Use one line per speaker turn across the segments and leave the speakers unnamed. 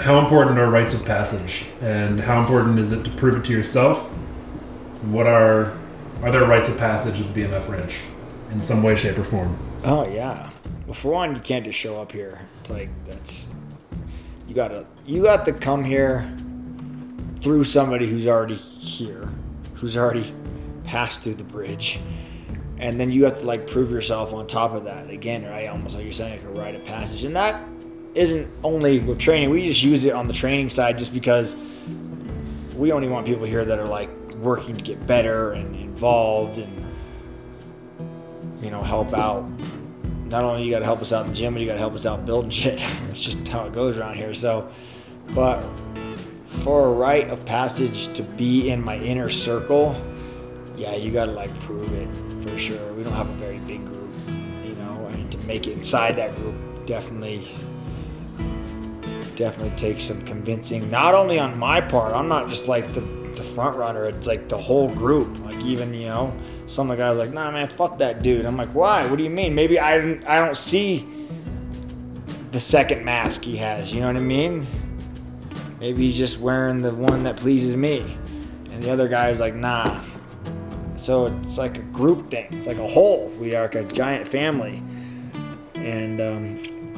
how important are rites of passage, and how important is it to prove it to yourself? What are there rites of passage at the BMF Ranch in some way, shape, or form?
Oh yeah. Well, for one, you can't just show up here. It's like you got to come here through somebody who's already here, who's already passed through the bridge, and then you have to like prove yourself on top of that again, right? Almost like you're saying, like a rite of passage, and that isn't only with training. We just use it on the training side just because we only want people here that are like working to get better and involved and help out. Not only you got to help us out in the gym, but you got to help us out building shit. That's just how it goes around here. So, but for a rite of passage to be in my inner circle, yeah, you got to like prove it for sure. We don't have a very big group, to make it inside that group definitely takes some convincing. Not only on my part, I'm not just like the front runner. It's like the whole group. Like even some of the guys like, nah man, fuck that dude. I'm like, why? What do you mean? Maybe I don't see the second mask he has. You know what I mean? Maybe he's just wearing the one that pleases me, and the other guy's like, nah. So it's like a group thing. It's like a whole. We are like a giant family, and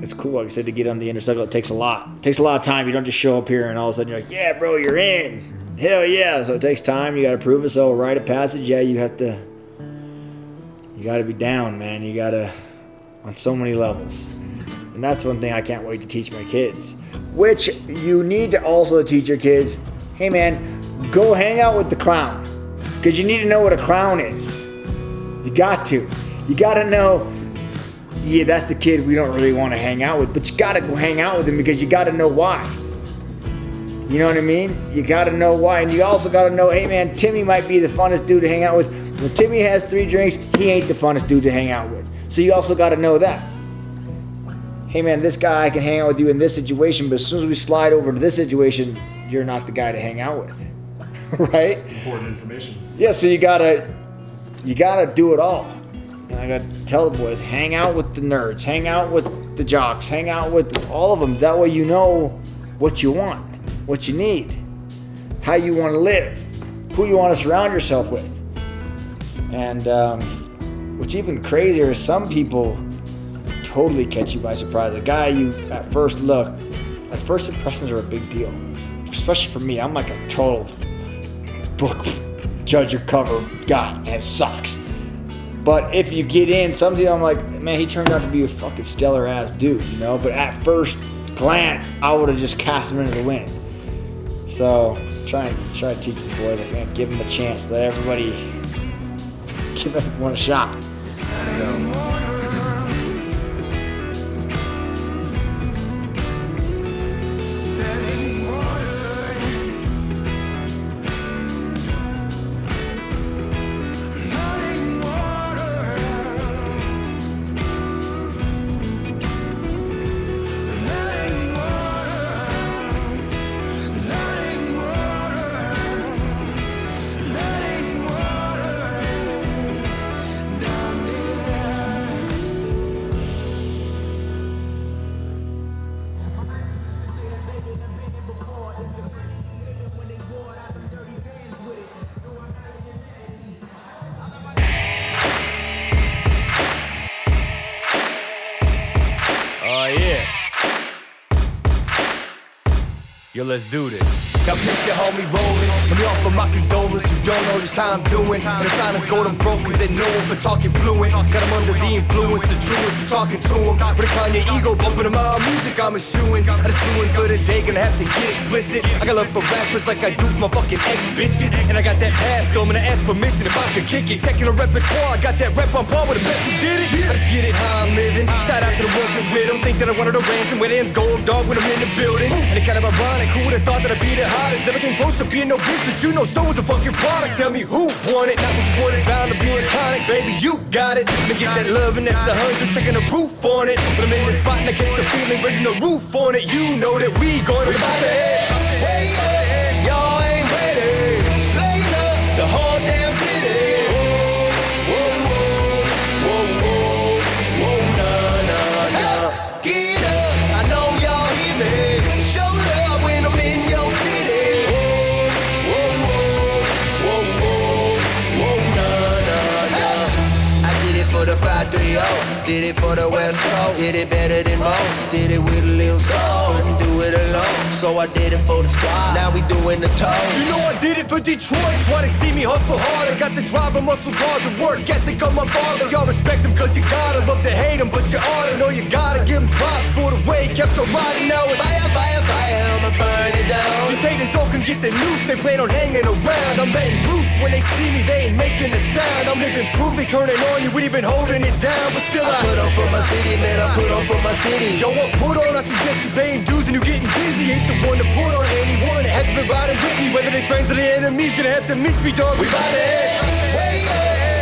it's cool. Like I said, to get on the inner circle, it takes a lot. It takes a lot of time. You don't just show up here and all of a sudden you're like, yeah, bro, you're in. Hell yeah. So it takes time. You got to prove it. So a rite of passage, yeah, you got to be down, man. You got to, on so many levels. And that's one thing I can't wait to teach my kids. Which you need to also teach your kids, hey man, go hang out with the clown. Because you need to know what a clown is. You got to. You got to know, yeah, that's the kid we don't really want to hang out with. But you got to go hang out with him because you got to know why. You know what I mean? You got to know why. And you also got to know, hey man, Timmy might be the funnest dude to hang out with. When Timmy has 3 drinks, he ain't the funnest dude to hang out with. So you also got to know that. Hey man, this guy, I can hang out with you in this situation, but as soon as we slide over to this situation, you're not the guy to hang out with. Right?
It's important information.
Yeah, so you gotta do it all. And I gotta tell the boys, hang out with the nerds, hang out with the jocks, hang out with all of them. That way you know what you want, what you need, how you want to live, who you want to surround yourself with. And what's even crazier is some people totally catch you by surprise. A guy you at first look, like first impressions are a big deal, especially for me. I'm like a total book judge your cover guy, and it sucks. But if you get in, something I'm like, man, he turned out to be a fucking stellar ass dude, But at first glance, I would have just cast him into the wind. So try to teach the boys, like, man, give them a chance. Let everybody give everyone a shot. So.
Yo, let's do this. Now picture homie rolling. Let me offer my condolence. You don't know just how I'm doing. And the silence gold, I'm broke cause they know him for talking fluent. Got him under the influence, the truest, so talking to him. With a Kanye ego, bumping him out music, I'm eschewing. I just doing good a day, gonna have to get explicit. I got love for rappers like I do for my fucking ex-bitches. And I got that pass, though, I'm gonna ask permission if I could kick it. Checking the repertoire, I got that rep on par with the best who did it. I just get it how I'm living. Shout out to the ones that with them. Think that I wanted a ransom with M's gold dog when I'm in the building. And it kind of ironic, who would've thought that I'd be the hottest? Never came close to being no bitch, but Snow was the fucking product. Tell me who won it, not what you want, it's bound to be iconic. Baby, you got it. Let me get that love and that's 100, checking the proof on it. When I'm in the spot and I catch the feeling, raising the roof on it. You know that we gonna about to head. Hey, hey, y'all ain't ready. Blaze up the whole damn city. Whoa, whoa, whoa, whoa, whoa, whoa, nah, nah, nah. Get up, I know y'all hear me. Show love. 3-0. Did it for the West Coast, did it better than most. Did it with a little soul, couldn't do it alone. So I did it for the squad, now we doing the toes. You know I did it for Detroit, that's why they see me hustle hard. I got the drive and muscle cars and work ethic of my father. Y'all respect him cause you gotta, love to hate him but you ought to know you gotta give him props for the way he kept on riding. Now it's fire, fire, fire, I'ma burn it down. These haters all can get the noose, they plan on hanging around. I'm letting loose, when they see me they ain't making a sound. I'm living proof, they turning on you, we been holding it down. But still I put on for my city, man, I put on for my city. Yo, what put on, I suggest you paying dues and you getting busy. Ain't the one to put on anyone that hasn't been riding with me. Whether they friends or they enemies, gonna have to miss me, dog. We bout to head way up.